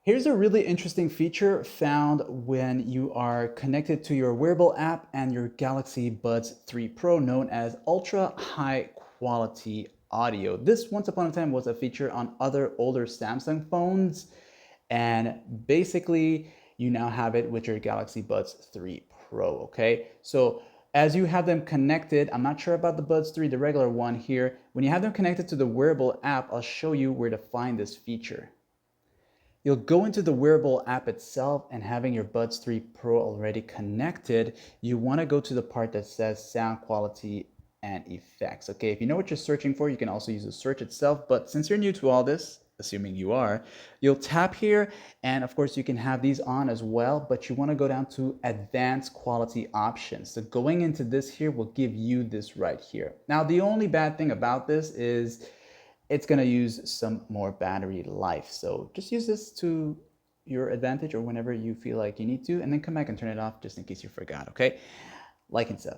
Here's a really interesting feature found when you are connected to your Wearable app and your Galaxy Buds 3 Pro, known as ultra high quality audio. This once upon a time was a feature on other older Samsung phones, and basically you now have it with your Galaxy Buds 3 Pro, okay? So as you have them connected, I'm not sure about the Buds 3, the regular one here. When you have them connected to the Wearable app, I'll show you where to find this feature. You'll go into the Wearable app itself, and having your Buds 3 Pro already connected, you want to go to the part that says sound quality and effects. Okay, if you know what you're searching for, you can also use the search itself, but since you're new to all this, assuming you are, you'll tap here, and of course you can have these on as well, but you want to go down to advanced quality options. So going into this here will give you this right here. Now the only bad thing about this is it's going to use some more battery life. So just use this to your advantage or whenever you feel like you need to, and then come back and turn it off just in case you forgot, okay? Like and sub.